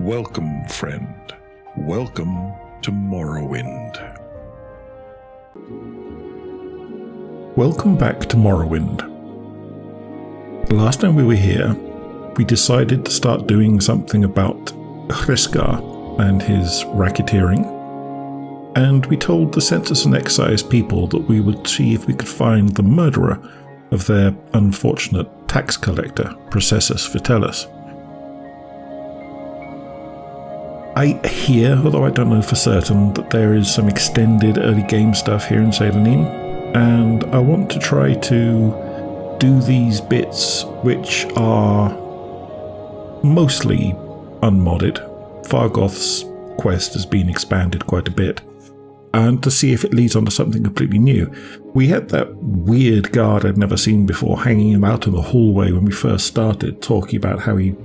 Welcome, friend. Welcome to Morrowind. Welcome back to Morrowind. The last time we were here, we decided to start doing something about Hrisskar and his racketeering, and we told the census and excise people that we would see if we could find the murderer of their unfortunate tax collector, Processus Vitellus. I hear, although I don't know for certain, that there is some extended early game stuff here in SEYDA NEEN, and I want to try to do these bits which are mostly unmodded. Fargoth's quest has been expanded quite a bit, and to see if it leads on to something completely new. We had that weird guard I'd never seen before hanging him out in the hallway when we first started, talking about how he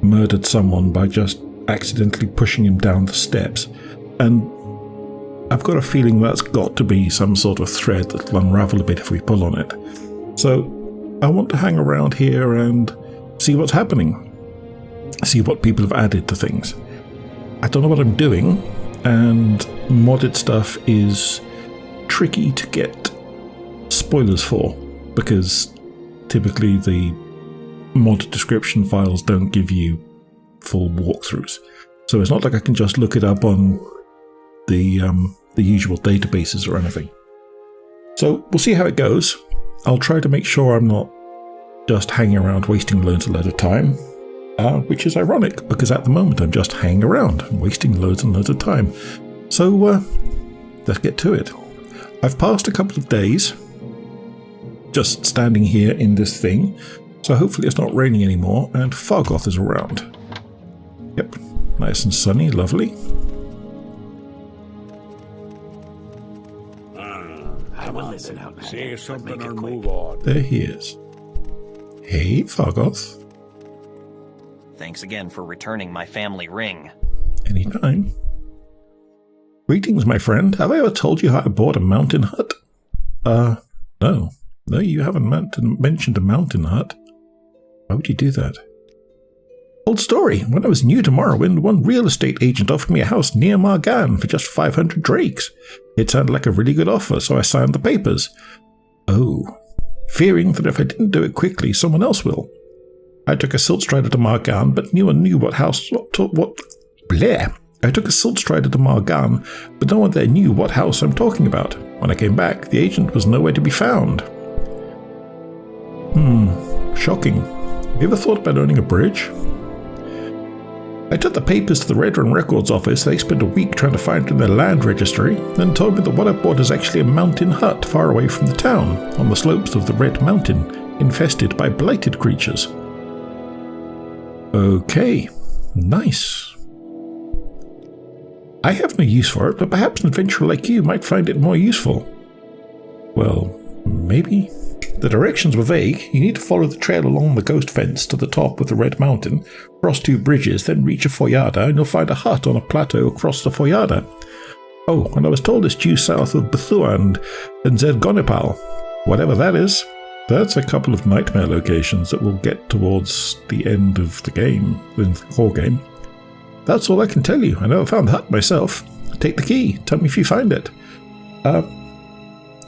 murdered someone by just accidentally pushing him down the steps, and I've got a feeling that's got to be some sort of thread that'll unravel a bit if we pull on it. So I want to hang around here and see what's happening, see what people have added to things. I don't know what I'm doing, and modded stuff is tricky to get spoilers for, because typically the mod description files don't give you full walkthroughs. So it's not like I can just look it up on the usual databases or anything. So we'll see how it goes. I'll try to make sure I'm not just hanging around wasting loads and loads of time, which is ironic because at the moment I'm just hanging around and wasting loads and loads of time. So let's get to it. I've passed a couple of days just standing here in this thing, so hopefully it's not raining anymore and Fargoth is around. Yep, nice and sunny, lovely. I will listen out. Say something or move on. There he is. Hey, Fargoth. Thanks again for returning my family ring. Anytime. Greetings, my friend. Have I ever told you how I bought a mountain hut? No. No, you haven't mentioned a mountain hut. Why would you do that? Old story. When I was new to Morrowind, one real estate agent offered me a house near Margan for just 500 drakes. It sounded like a really good offer, so I signed the papers. Oh. Fearing that if I didn't do it quickly, someone else will. I took a silt strider to Margan, but no one knew what house... I took a silt strider to Margan, but no one there knew what house I'm talking about. When I came back, the agent was nowhere to be found. Shocking. Have you ever thought about owning a bridge? I took the papers to the Redrun Records office. They spent a week trying to find it in their land registry, then told me that what I bought is actually a mountain hut far away from the town, on the slopes of the Red Mountain, infested by blighted creatures. Okay, nice. I have no use for it, but perhaps an adventurer like you might find it more useful. Well, maybe. The directions were vague. You need to follow the trail along the ghost fence to the top of the Red Mountain, cross 2 bridges, then reach a foyada, and you'll find a hut on a plateau across the foyada. Oh, and I was told it's due south of Bethuand and Zedgonipal. Whatever that is, that's a couple of nightmare locations that we'll get towards the end of the game, in the core game. That's all I can tell you. I never found the hut myself. Take the key. Tell me if you find it.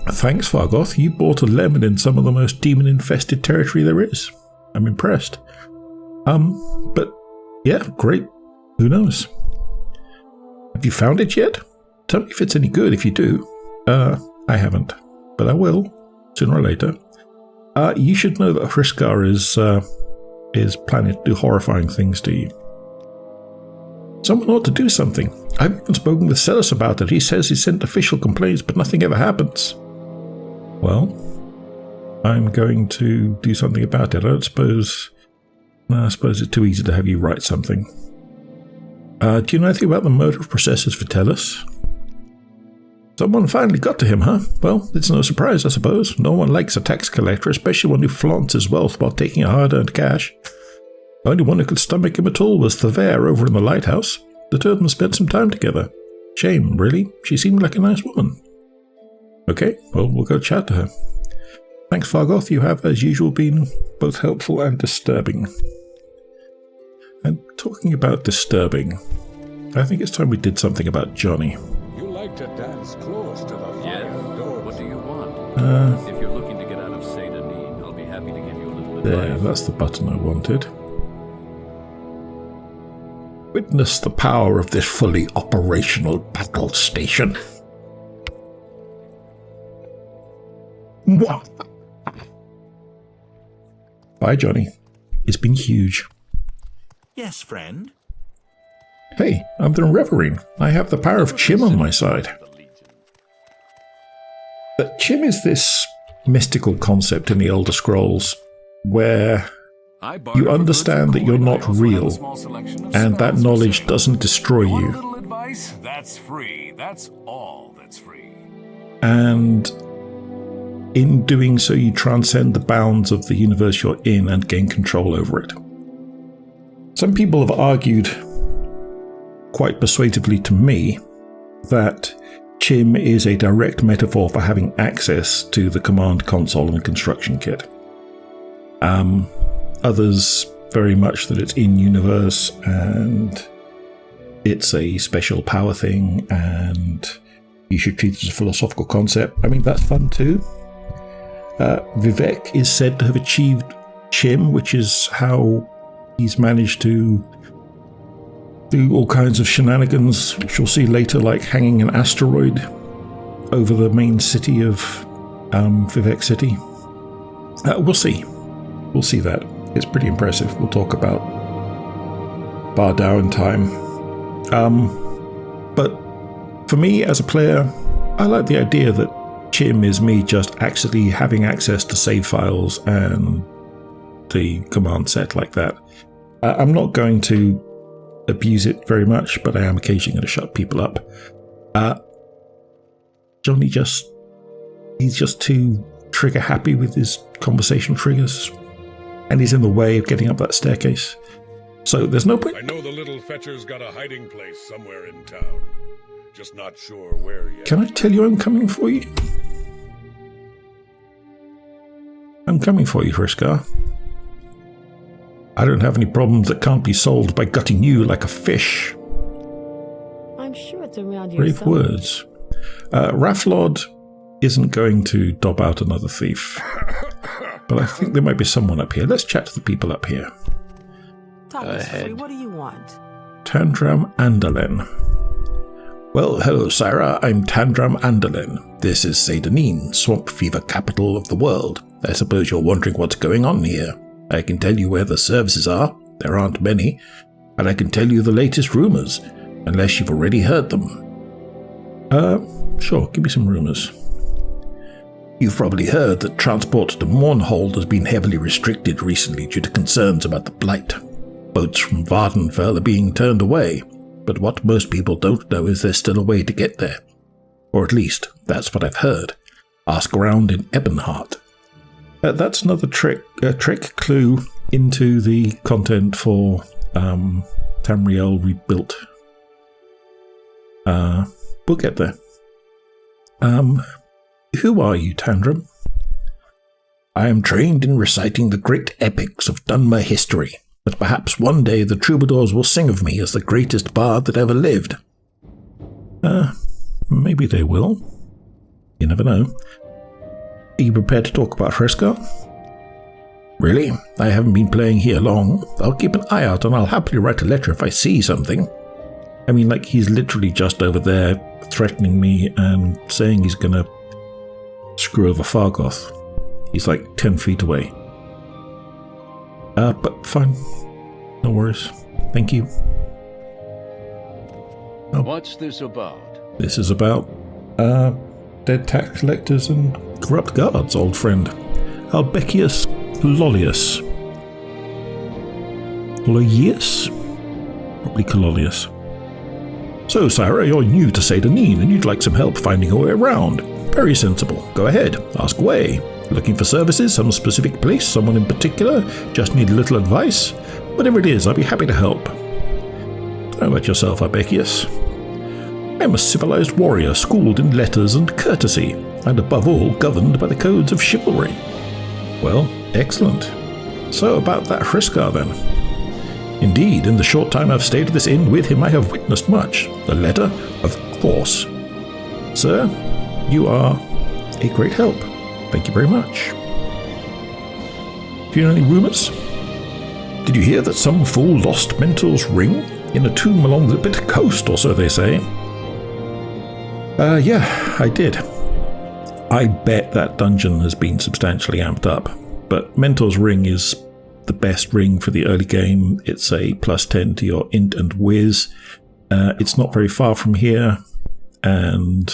Thanks, Fargoth. You bought a lemon in some of the most demon-infested territory there is. I'm impressed. But yeah, great. Who knows? Have you found it yet? Tell me if it's any good if you do. I haven't, but I will, sooner or later. You should know that Hrisskar is planning to do horrifying things to you. Someone ought to do something. I've even spoken with Celis about it. He says he sent official complaints, but nothing ever happens. Well, I'm going to do something about it. I suppose it's too easy to have you write something. Do you know anything about the murder of Processus Vitellus? Someone finally got to him, huh? Well, it's no surprise, I suppose. No one likes a tax collector, especially one who flaunts his wealth while taking a hard-earned cash. The only one who could stomach him at all was Thaver over in the lighthouse. The two of them spent some time together. Shame, really. She seemed like a nice woman. Okay, well, we'll go chat to her. Thanks, Fargoth. You have, as usual, been both helpful and disturbing. And talking about disturbing, I think it's time we did something about Johnny. You like to dance close to the fire. Yes. Doors. What do you want? If you're looking to get out of SEYDA NEEN, I'll be happy to give you a little advice. There, that's the button I wanted. Witness the power of this fully operational battle station. What? Bye, Johnny. It's been huge. Yes, friend. Hey, I'm the Reverine. I have the power of Chim on my side. Chim is this mystical concept in the Elder Scrolls where you understand that you're not real, and that knowledge doesn't destroy you. Little advice, that's free. That's all that's free. And in doing so, you transcend the bounds of the universe you're in and gain control over it. Some people have argued, quite persuasively to me, that Chim is a direct metaphor for having access to the command console and construction kit. Others very much that it's in-universe and it's a special power thing and you should treat it as a philosophical concept. I mean, that's fun too. Vivek is said to have achieved Chim, which is how he's managed to do all kinds of shenanigans, which we'll see later, like hanging an asteroid over the main city of Vivek City. We'll see. We'll see that. It's pretty impressive. We'll talk about Bardau in time. But for me as a player, I like the idea that Chim is me just actually having access to save files and the command set like that. I'm not going to abuse it very much, but I am occasionally going to shut people up. Johnny he's just too trigger happy with his conversation triggers, and he's in the way of getting up that staircase. So there's no point. I know the little fetcher's got a hiding place somewhere in town. Just not sure where yet. Can I tell you I'm coming for you? I'm coming for you, Hrisskar. I don't have any problems that can't be solved by gutting you like a fish. I'm sure it's around here. Brave words. Raflod isn't going to dob out another thief. But I think there might be someone up here. Let's chat to the people up here. Talk us free. What do you want? Tandram Andalen. Well, hello, Sarah. I'm Tandram Andalen. This is SEYDA NEEN, swamp fever capital of the world. I suppose you're wondering what's going on here. I can tell you where the services are. There aren't many. And I can tell you the latest rumours, unless you've already heard them. Sure, give me some rumours. You've probably heard that transport to Mournhold has been heavily restricted recently due to concerns about the Blight. Boats from Vardenfell are being turned away, but what most people don't know is there's still a way to get there. Or at least, that's what I've heard. Ask around in Ebonheart. That's another trick clue into the content for Tamriel Rebuilt. We'll get there. Who are you, Tandram? I am trained in reciting the great epics of Dunmer history, but perhaps one day the troubadours will sing of me as the greatest bard that ever lived. Maybe they will. You never know. Are you prepared to talk about Hrisskar? Really? I haven't been playing here long. I'll keep an eye out and I'll happily write a letter if I see something. I mean, like, he's literally just over there threatening me and saying he's gonna screw over Fargoth. He's like 10 feet away. But fine. No worries. Thank you. Oh. What's this about? This is about, dead tax collectors and corrupt guards, old friend. Albecius Lollius. Lollius? Probably Cololius. So, Sarah, you're new to SEYDA NEEN and you'd like some help finding your way around. Very sensible. Go ahead. Ask away. Looking for services, some specific place, someone in particular? Just need a little advice? Whatever it is, I'll be happy to help. Tell me about yourself, Albecius. I'm a civilized warrior, schooled in letters and courtesy, and above all, governed by the codes of chivalry. Well, excellent. So about that Hrisskar then. Indeed, in the short time I've stayed at this inn with him, I have witnessed much. The letter, of course. Sir, you are a great help. Thank you very much. Do you know any rumours? Did you hear that some fool lost Mentor's ring in a tomb along the bitter coast, or so they say? Yeah, I did. I bet that dungeon has been substantially amped up, but Mentor's ring is the best ring for the early game. It's a +10 to your int and whiz. It's not very far from here, and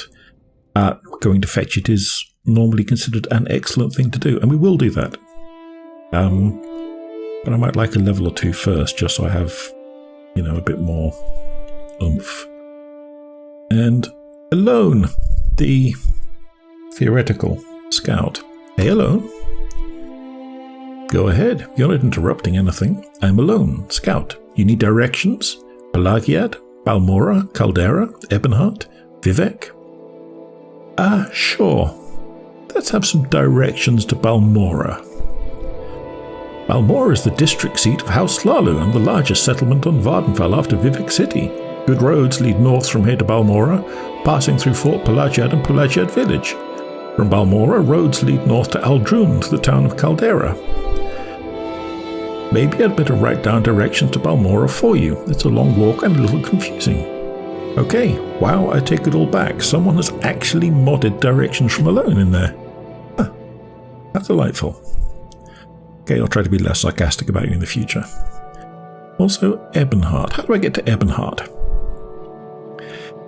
going to fetch it is normally considered an excellent thing to do, and we will do that. But I might like a level or two first, just so I have, a bit more oomph. And Alone, the theoretical scout. Hey, Alone. Go ahead, you're not interrupting anything. I'm Alone, scout. You need directions? Pelagiad, Balmora, Caldera, Ebonheart, Vivek? Sure. Let's have some directions to Balmora. Balmora is the district seat of House Lalu and the largest settlement on Vardenfell after Vivek City. Good roads lead north from here to Balmora, passing through Fort Pelagiad and Pelagiad Village. From Balmora, roads lead north to Aldrun to the town of Caldera. Maybe I'd better write down directions to Balmora for you. It's a long walk and a little confusing. Okay, wow, I take it all back. Someone has actually modded directions from Alone in there. That's delightful. Okay, I'll try to be less sarcastic about you in the future. Also, Ebonheart. How do I get to Ebonheart?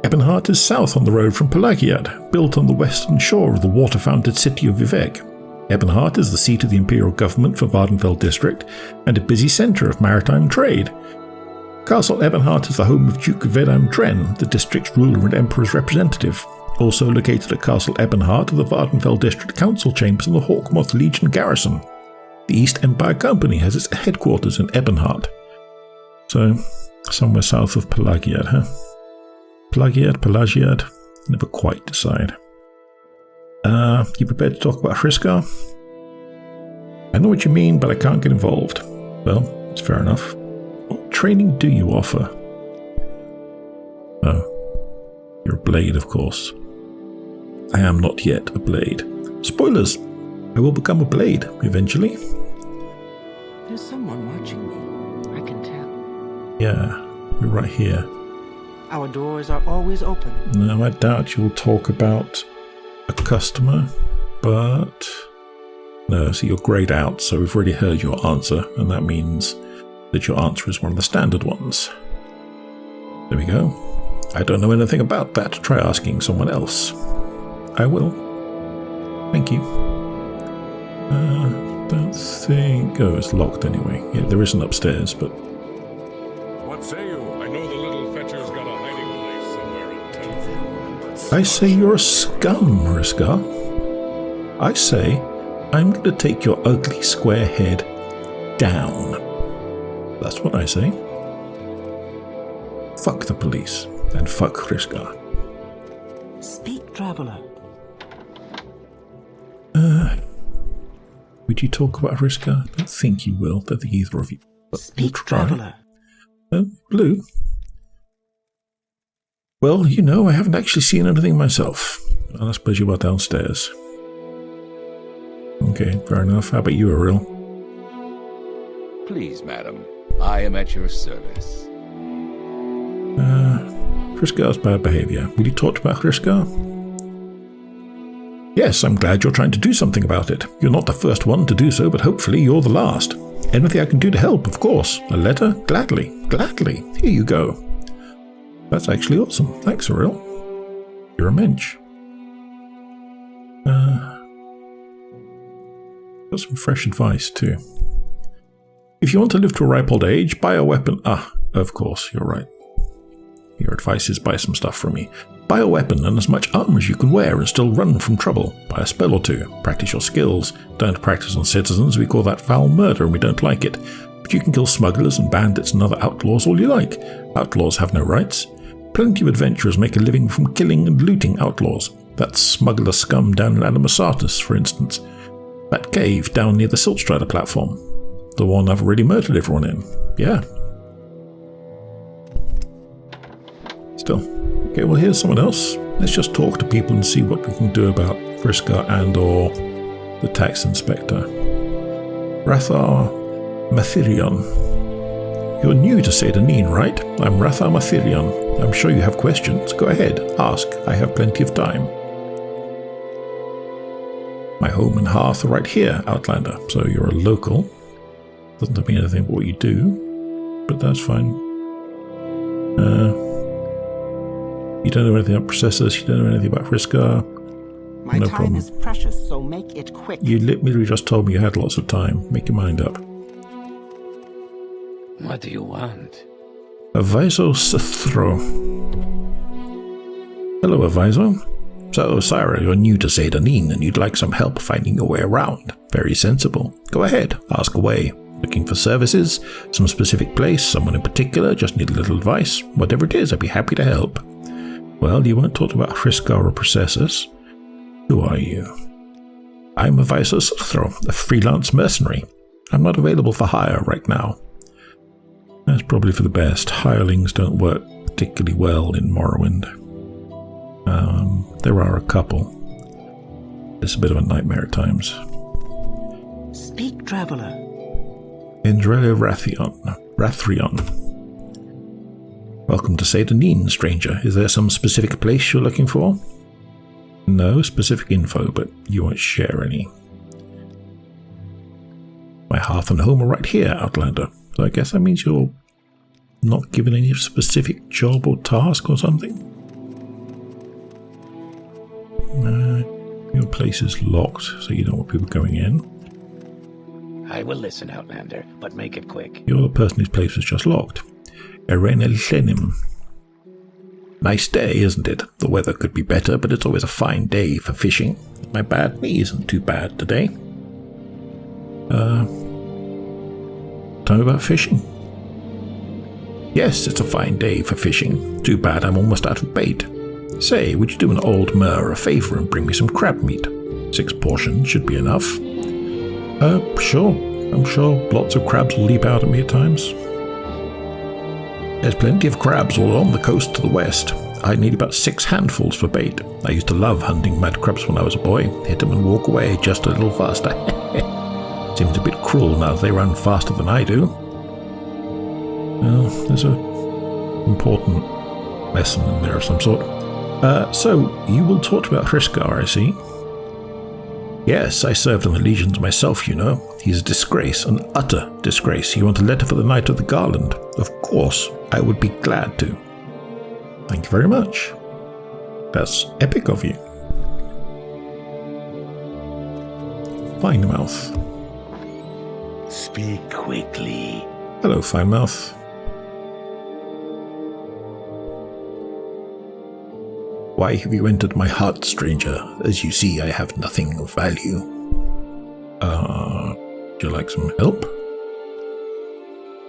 Ebonheart is south on the road from Pelagiad, built on the western shore of the water-founted city of Vivek. Ebonheart is the seat of the imperial government for Vardenfell district and a busy centre of maritime trade. Castle Ebonheart is the home of Duke Vedam Dren, the district's ruler and emperor's representative. Also located at Castle Ebonheart are the Vardenfell district council chambers and the Hawkmoth Legion garrison. The East Empire Company has its headquarters in Ebonheart. So, somewhere south of Pelagiad, huh? Pelagiad? Never quite decide. You prepared to talk about Hrisskar? I know what you mean, but I can't get involved. Well, it's fair enough. What training do you offer? Oh, you're a blade, of course. I am not yet a blade. Spoilers! I will become a blade, eventually. There's someone watching me. I can tell. Yeah, we're right here. Our doors are always open. No, I doubt you'll talk about a customer, but... No, so you're greyed out, so we've already heard your answer, and that means that your answer is one of the standard ones. There we go. I don't know anything about that. Try asking someone else. I will. Thank you. Don't think... Oh, it's locked anyway. Yeah, there isn't upstairs, but... What say you? I know the little fetcher's got a hiding place somewhere in town. I say you're a scum, Hrisskar. I say I'm going to take your ugly square head down. That's what I say. Fuck the police, and fuck Hrisskar. Speak, traveler. Would you talk about Hrisskar? I don't think you will. Don't think either of you. But Speak, we'll try. traveler. Blue? Well, I haven't actually seen anything myself. And I suppose you are downstairs. Okay, fair enough. How about you, Ariel? Please, madam. I am at your service. Hriskar's bad behaviour. Will you talk about Hrisskar? Yes, I'm glad you're trying to do something about it. You're not the first one to do so, but hopefully you're the last. Anything I can do to help, of course. A letter? Gladly. Gladly. Here you go. That's actually awesome. Thanks, Ariel. You're a mensch. Got some fresh advice, too. If you want to live to a ripe old age, buy a weapon. Of course, you're right. Your advice is buy some stuff from me. Buy a weapon and as much armor as you can wear and still run from trouble. Buy a spell or two. Practice your skills. Don't practice on citizens. We call that foul murder and we don't like it. But you can kill smugglers and bandits and other outlaws all you like. Outlaws have no rights. Plenty of adventurers make a living from killing and looting outlaws. That's smuggler scum down in Animasatus, for instance. That cave down near the Siltstrider platform. The one I've already murdered everyone in. Yeah. Still. Okay, well, here's someone else. Let's just talk to people and see what we can do about Hrisskar and or the tax inspector. Rathar Mathirion. You're new to SEYDA NEEN, right? I'm Rathar Mathirion. I'm sure you have questions. Go ahead, ask. I have plenty of time. My home and hearth are right here, Outlander. So you're a local. Doesn't mean anything about what you do, but that's fine. You don't know anything about Processus, you don't know anything about Hrisskar. My No time problem. is precious, so make it quick. You literally just told me you had lots of time. Make your mind up. What do you want? Aviso Sithro. Hello, Aviso. So, Syra, you're new to SEYDA NEEN and you'd like some help finding your way around. Very sensible. Go ahead, ask away. Looking for services? Some specific place? Someone in particular? Just need a little advice? Whatever it is, I'd be happy to help. Well, you won't talk about Hrisskar or Processus. Who are you? I'm Aviso Sithro, a freelance mercenary. I'm not available for hire right now. That's probably for the best. Hirelings don't work particularly well in Morrowind. There are a couple. It's a bit of a nightmare at times. Speak, traveler. Indrelia Rathrion. Welcome to SEYDA NEEN, stranger. Is there some specific place you're looking for? No specific info, but you won't share any. My hearth and home are right here, Outlander. So I guess that means you're not given any specific job or task or something? Your place is locked, so you don't want people going in. I will listen, Outlander, but make it quick. You're the person whose place was just locked. Erena Lenim. Nice day, isn't it? The weather could be better, but it's always a fine day for fishing. My bad knee isn't too bad today. Tell me about fishing. Yes, it's a fine day for fishing. Too bad I'm almost out of bait. Say, would you do an old mer a favour and bring me some crab meat? 6 portions should be enough. Sure. I'm sure lots of crabs will leap out at me at times. There's plenty of crabs all along the coast to the west. I need about 6 handfuls for bait. I used to love hunting mad crabs when I was a boy. Hit them and walk away just a little faster. Seems a bit cruel now that they run faster than I do. Well, there's a important lesson in there of some sort. So, you will talk about Hrisskar, I see. Yes, I served in the legions myself, you know. He's a disgrace, an utter disgrace. You want a letter for the Knight of the Garland? Of course, I would be glad to. Thank you very much. That's epic of you. Finemouth. Speak quickly. Hello, Finemouth. Why have you entered my heart, stranger? As you see, I have nothing of value. Would you like some help?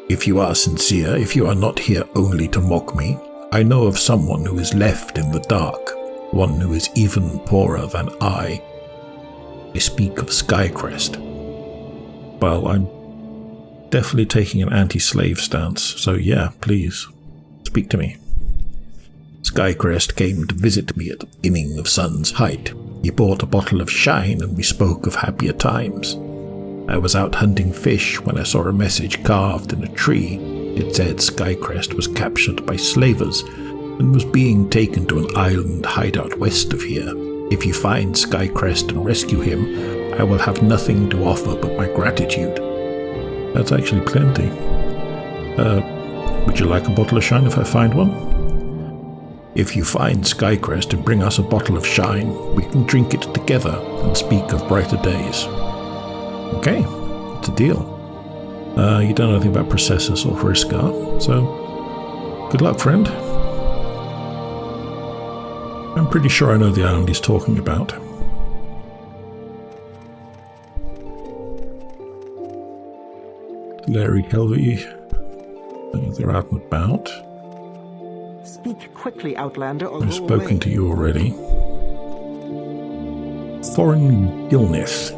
If you are sincere, if you are not here only to mock me, I know of someone who is left in the dark, one who is even poorer than I. I speak of Skycrest. Well, I'm definitely taking an anti-slave stance, so yeah, please, speak to me. Skycrest came to visit me at the beginning of Sun's height. He bought a bottle of shine and we spoke of happier times. I was out hunting fish when I saw a message carved in a tree. It said Skycrest was captured by slavers and was being taken to an island hideout west of here. If you find Skycrest and rescue him, I will have nothing to offer but my gratitude. That's actually plenty. Would you like a bottle of shine if I find one? If you find Skycrest and bring us a bottle of shine, we can drink it together and speak of brighter days. Okay, it's a deal. You don't know anything about Processus or Hrisskar, so good luck, friend. I'm pretty sure I know the island he's talking about. Larry Helvey. They're out and about. Speak quickly, Outlander, or I've go spoken away. to you already. Thorin Gilnith.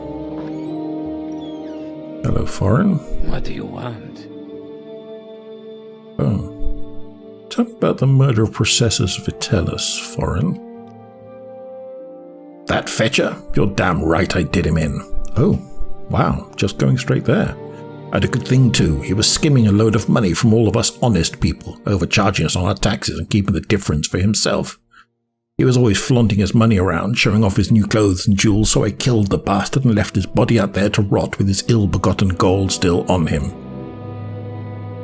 Hello, Thorin. What do you want? Oh. Tell me about the murder of Processus Vitellus, Foreign. That fetcher? You're damn right I did him in. Oh, wow, just going straight there. And a good thing too, he was skimming a load of money from all of us honest people, overcharging us on our taxes and keeping the difference for himself. He was always flaunting his money around, showing off his new clothes and jewels, so I killed the bastard and left his body out there to rot with his ill-begotten gold still on him.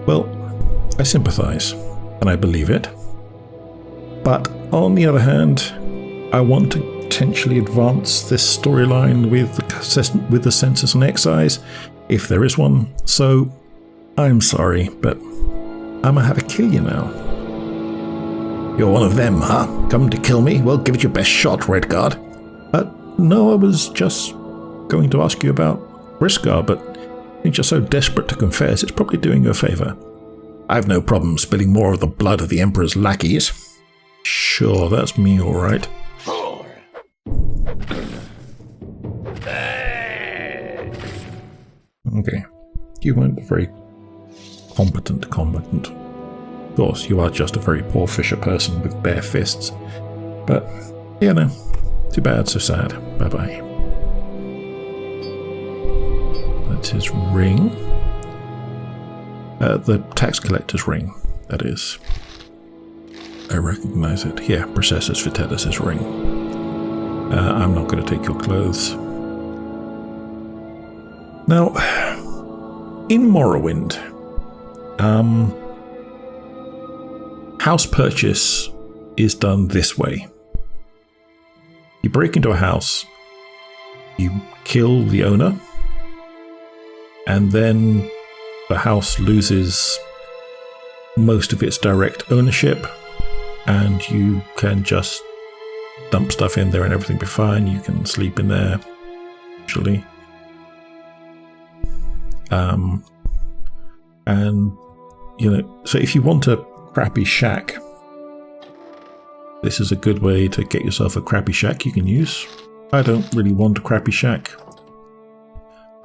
Well, I sympathise, and I believe it. But on the other hand, I want to potentially advance this storyline with the census and excise, if there is one. So, I'm sorry, but I'm gonna have to kill you now. You're one of them, huh? Come to kill me? Well, give it your best shot, Redguard. No, I was just going to ask you about Hrisskar, but since you're so desperate to confess, it's probably doing you a favour. I've no problem spilling more of the blood of the Emperor's lackeys. Sure, that's me, all right. Okay, you weren't a very competent combatant. Of course, you are just a very poor fisher person with bare fists. But, you know, too bad, so sad. Bye-bye. That's his ring. The tax collector's ring, that is. I recognise it. Yeah, Processus Vitellus' ring. I'm not going to take your clothes. Now, in Morrowind, house purchase is done this way. You break into a house, you kill the owner, and then the house loses most of its direct ownership, and you can just dump stuff in there and everything be fine. You can sleep in there, usually. And, you know, so if you want a crappy shack, this is a good way to get yourself a crappy shack you can use. I don't really want a crappy shack.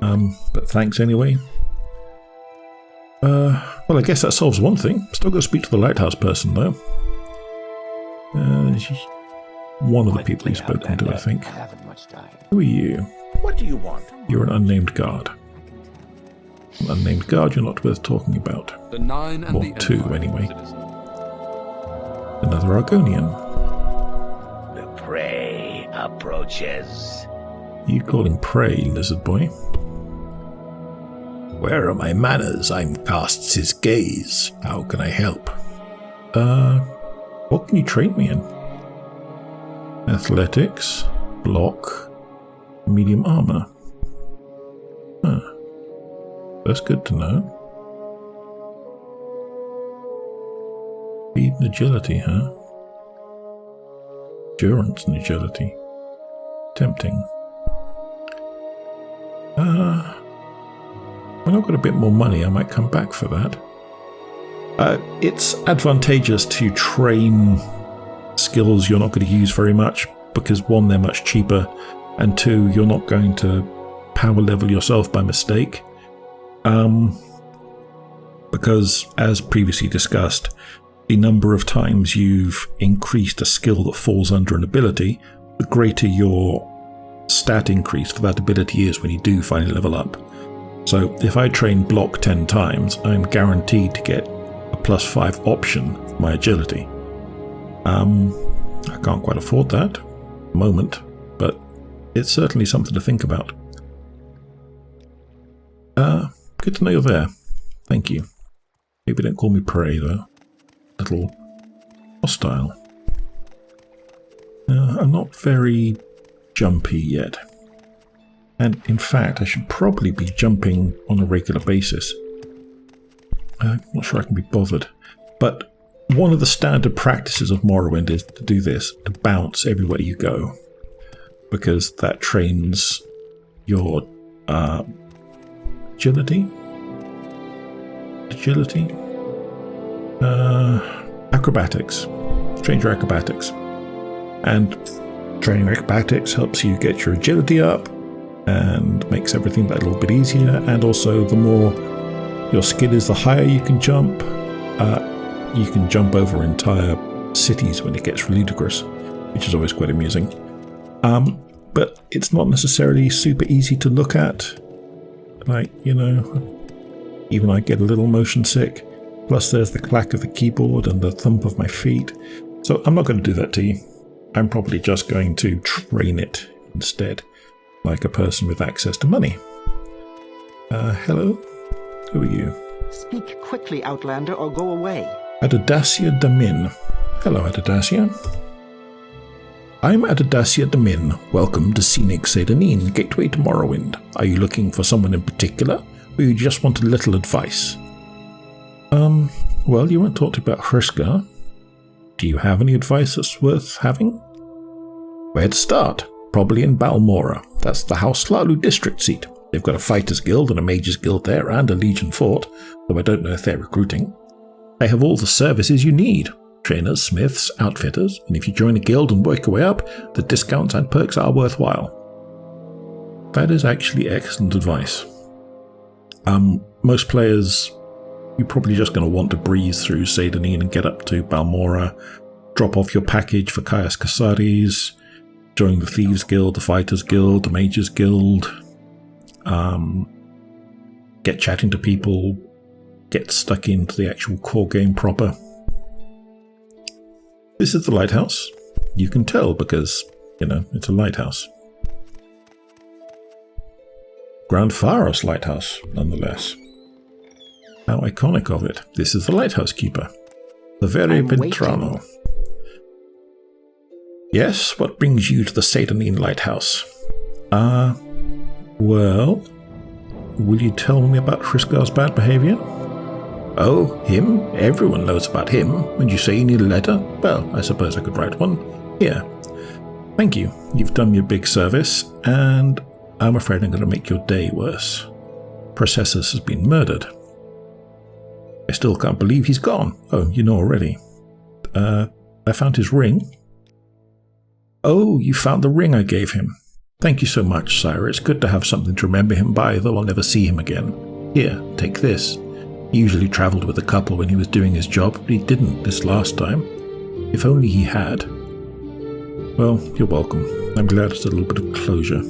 But thanks anyway. Well, I guess that solves one thing. Still got to speak to the lighthouse person, though. One of the people you've spoken to, I think. Who are you? What do you want? You're an unnamed guard. An unnamed guard you're not worth talking about. The Nine and Or the two, Empire, anyway. citizen. Another Argonian. The prey approaches. You call him prey, lizard boy. Where are my manners? I'm casts his gaze. How can I help? What can you train me in? Athletics, block, medium armor. Huh. That's good to know. Speed and agility, huh? Endurance and agility. Tempting. When I've got a bit more money, I might come back for that. It's advantageous to train skills you're not going to use very much, because one, they're much cheaper, and two, you're not going to power level yourself by mistake. Because, as previously discussed, the number of times you've increased a skill that falls under an ability, the greater your stat increase for that ability is when you do finally level up. So if I train block 10 times, I'm guaranteed to get a +5 option for my agility. I can't quite afford that at the moment, but it's certainly something to think about. Good to know you're there. Thank you. Maybe don't call me prey, though. A little hostile. I'm not very jumpy yet. And in fact, I should probably be jumping on a regular basis. I'm not sure I can be bothered. But one of the standard practices of Morrowind is to do this, to bounce everywhere you go. Because that trains your agility? Acrobatics. Train your acrobatics. And training your acrobatics helps you get your agility up and makes everything that little bit easier. And also, the more your skill is, the higher you can jump. you can jump over entire cities when it gets ludicrous, which is always quite amusing. But it's not necessarily super easy to look at. Like, you know, even I get a little motion sick. Plus there's the clack of the keyboard and the thump of my feet. So I'm not going to do that to you. I'm probably just going to train it instead, like a person with access to money. Hello? Who are you? Speak quickly, Outlander, or go away. Adadasia Damin. Hello, Adadasia. I'm Adadasia Damin. Welcome to Scenic SEYDA NEEN, gateway to Morrowind. Are you looking for someone in particular, or you just want a little advice? Well, you weren't talking about Hrisskar. Do you have any advice that's worth having? Where to start? Probably in Balmora. That's the House Slalu district seat. They've got a Fighters Guild and a Mages Guild there, and a Legion Fort, though I don't know if they're recruiting. They have all the services you need. Trainers, smiths, outfitters, and if you join a guild and work your way up, the discounts and perks are worthwhile. That is actually excellent advice. Most players, you're probably just going to want to breeze through SEYDA NEEN and get up to Balmora, drop off your package for Caius Casares, join the Thieves Guild, the Fighters Guild, the Mages Guild, get chatting to people, get stuck into the actual core game proper. This is the lighthouse. You can tell because, you know, it's a lighthouse. Grand Pharos Lighthouse, nonetheless. How iconic of it. This is the lighthouse keeper. The very Ventrano. Yes, what brings you to the SEYDA NEEN lighthouse? Well, will you tell me about Hriskar's bad behavior? Oh, him? Everyone knows about him. And you say you need a letter? Well, I suppose I could write one. Here. Thank you. You've done me a big service, and I'm afraid I'm going to make your day worse. Processus has been murdered. I still can't believe he's gone. Oh, you know already. I found his ring. Oh, you found the ring I gave him. Thank you so much, Sire. It's good to have something to remember him by, though I'll never see him again. Here, take this. He usually travelled with a couple when he was doing his job, but he didn't this last time. If only he had. Well, you're welcome. I'm glad it's a little bit of closure.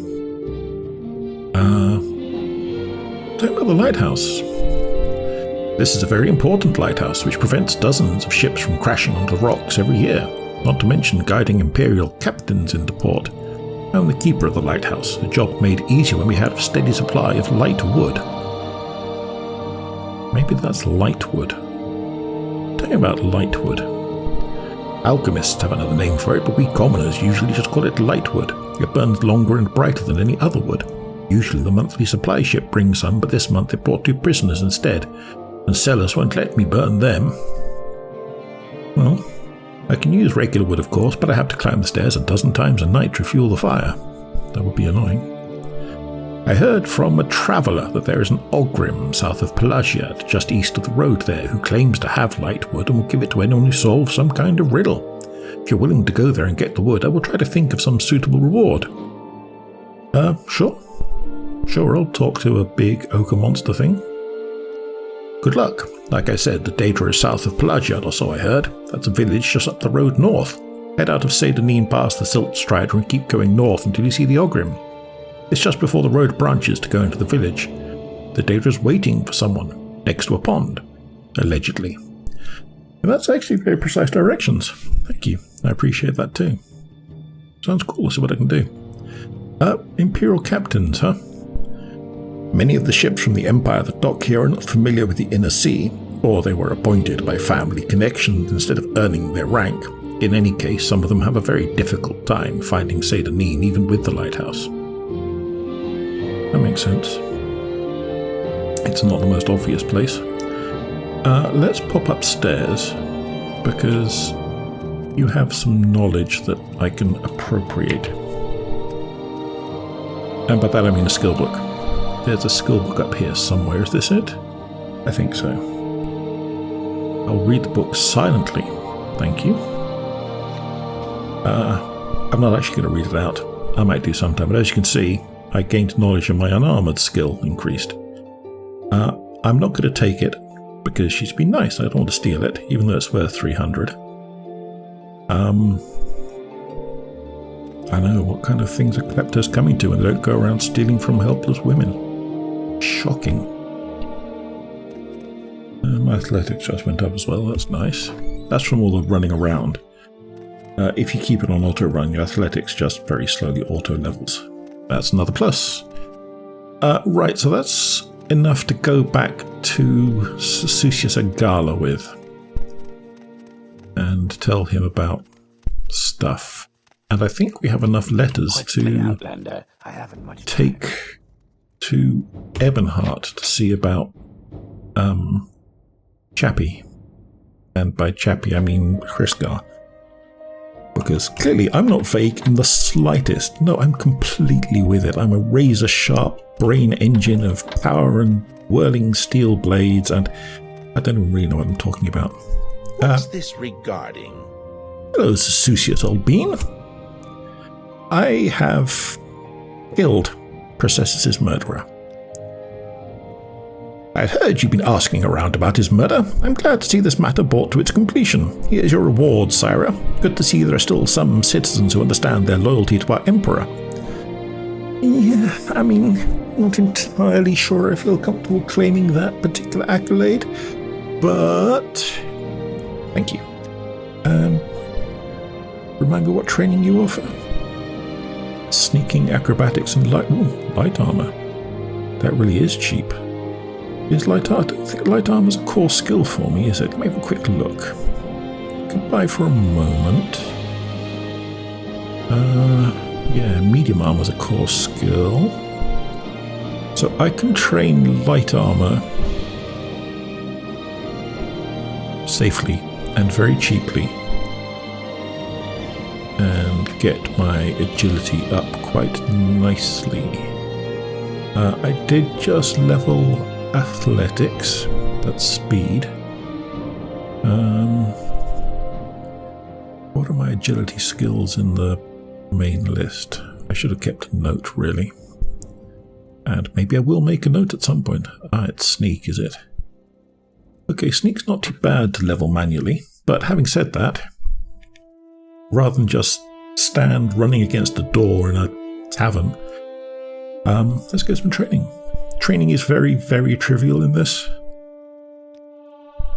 Talking about the lighthouse. This is a very important lighthouse which prevents dozens of ships from crashing onto rocks every year, not to mention guiding Imperial captains into port. I'm the keeper of the lighthouse, a job made easier when we had a steady supply of light wood. Maybe that's lightwood. Tell me about lightwood. Alchemists have another name for it, but we commoners usually just call it lightwood. It burns longer and brighter than any other wood. Usually the monthly supply ship brings some, but this month it brought 2 prisoners instead, and sellers won't let me burn them. Well, I can use regular wood of course, but I have to climb the stairs a dozen times a night to fuel the fire. That would be annoying. I heard from a traveller that there is an Ogrim south of Pelagiad, just east of the road there, who claims to have light wood and will give it to anyone who solves some kind of riddle. If you're willing to go there and get the wood, I will try to think of some suitable reward. Sure. Sure, I'll talk to a big ochre monster thing. Good luck. Like I said, the Daedra is south of Pelagiad, or so I heard. That's a village just up the road north. Head out of SEYDA NEEN past the Silt Strider and keep going north until you see the Ogrim. It's just before the road branches to go into the village. The Daedra's waiting for someone, next to a pond, allegedly. And that's actually very precise directions. Thank you. I appreciate that too. Sounds cool. Let's see what I can do. Imperial captains, huh? Many of the ships from the Empire that dock here are not familiar with the Inner Sea, or they were appointed by family connections instead of earning their rank. In any case, some of them have a very difficult time finding SEYDA NEEN even with the lighthouse. That makes sense. It's not the most obvious place. Let's pop upstairs, because you have some knowledge that I can appropriate. And by that I mean a skill book. There's a skill book up here somewhere. Is this it? I think so. I'll read the book silently. Thank you. I'm not actually going to read it out. I might do sometime, but as you can see, I gained knowledge and my unarmored skill increased. I'm not going to take it because she's been nice. I don't want to steal it, even though it's worth 300. I know, what kind of things are kleptos coming to, and they don't go around stealing from helpless women. Shocking. My athletics just went up as well, that's nice. That's from all the running around. If you keep it on auto run, your athletics just very slowly auto levels. That's another plus. Right, so that's enough to go back to Susius Agala with and tell him about stuff. And I think we have enough letters to take to Ebonheart to see about Chappie. And by Chappie I mean Hrisskar. Because clearly I'm not vague in the slightest. No, I'm completely with it. I'm a razor-sharp brain engine of power and whirling steel blades, and I don't even really know what I'm talking about. What's this regarding? Hello, Susius, old bean. I have killed Processus' murderer. I'd heard you'd been asking around about his murder. I'm glad to see this matter brought to its completion. Here's your reward, Sire. Good to see there are still some citizens who understand their loyalty to our Emperor. Yeah, I mean, not entirely sure I feel comfortable claiming that particular accolade, but thank you. Remind me what training you offer? Sneaking, acrobatics, and light armor. That really is cheap. Is light armor? I don't think light armor's a core skill for me, is it? Let me have a quick look. Goodbye for a moment. Yeah, medium armor's a core skill. So I can train light armor safely and very cheaply, and get my agility up quite nicely. I did just level athletics, that's speed. What are my agility skills in the main list? I should have kept a note, really. And maybe I will make a note at some point. It's sneak, is it? Okay, sneak's not too bad to level manually, but having said that, rather than just stand running against a door in a tavern, let's get some training. Training is very, very trivial in this.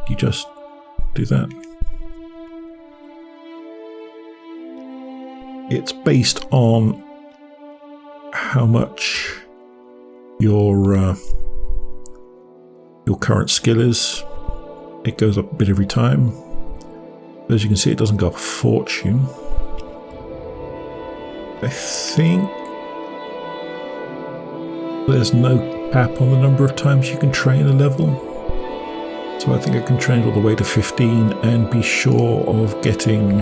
You just do that. It's based on how much your current skill is. It goes up a bit every time. As you can see, it doesn't go up a fortune. I think there's no cap on the number of times you can train a level. So I think I can train all the way to 15 and be sure of getting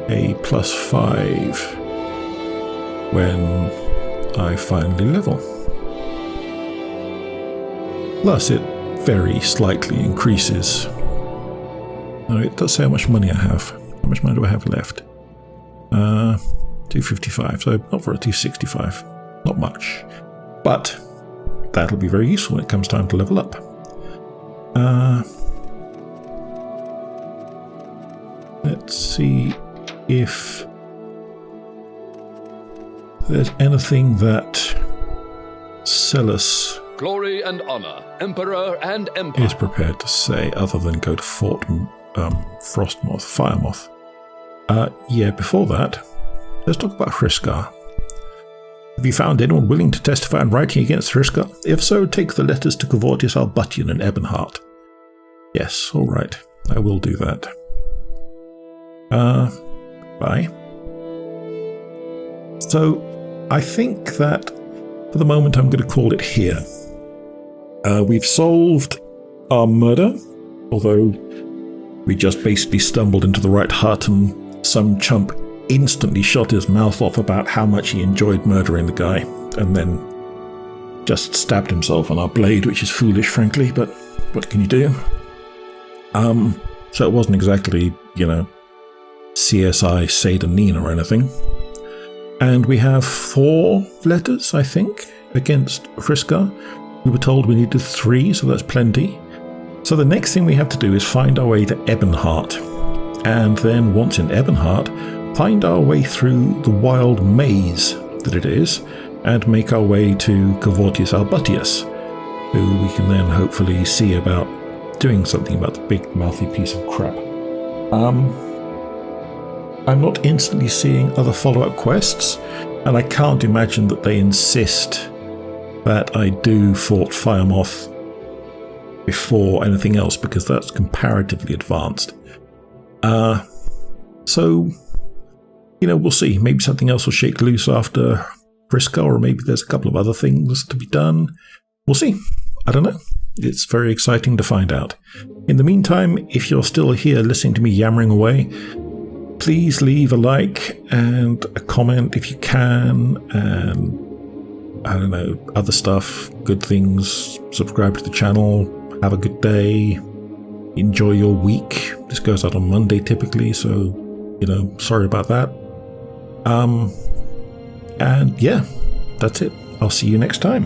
a +5 when I finally level. Plus it very slightly increases. No, it does say how much money I have. How much money do I have left? 255, so not for a 265. Not much. But that'll be very useful when it comes time to level up. Let's see if there's anything that Cellus Glory and honor, Emperor and Empire is prepared to say, other than go to Fort Frostmoth, Firemoth. Yeah, before that, let's talk about Hrisskar. Have you found anyone willing to testify in writing against Hrisskar? If so, take the letters to Cavortius Albutian and Ebonheart. Yes, all right, I will do that. Bye. So, I think that for the moment I'm going to call it here. We've solved our murder, although we just basically stumbled into the right hut and some chump instantly shot his mouth off about how much he enjoyed murdering the guy, and then just stabbed himself on our blade, which is foolish, frankly, but what can you do? So it wasn't exactly, CSI SEYDA NEEN or anything. And we have 4 letters, I think, against Hrisskar. We were told we needed 3, so that's plenty. So the next thing we have to do is find our way to Ebonheart, and then once in Ebonheart, find our way through the wild maze that it is, and make our way to Cavortius Albutius, who we can then hopefully see about doing something about the big mouthy piece of crap. I'm not instantly seeing other follow-up quests, and I can't imagine that they insist that I do Fort Firemoth before anything else, because that's comparatively advanced. So, we'll see. Maybe something else will shake loose after Hrisskar, or maybe there's a couple of other things to be done. We'll see. I don't know. It's very exciting to find out. In the meantime, if you're still here listening to me yammering away, please leave a like and a comment if you can, and I don't know, other stuff, good things. Subscribe to the channel. Have a good day. Enjoy your week. This goes out on Monday typically, so, sorry about that. And yeah, that's it. I'll see you next time.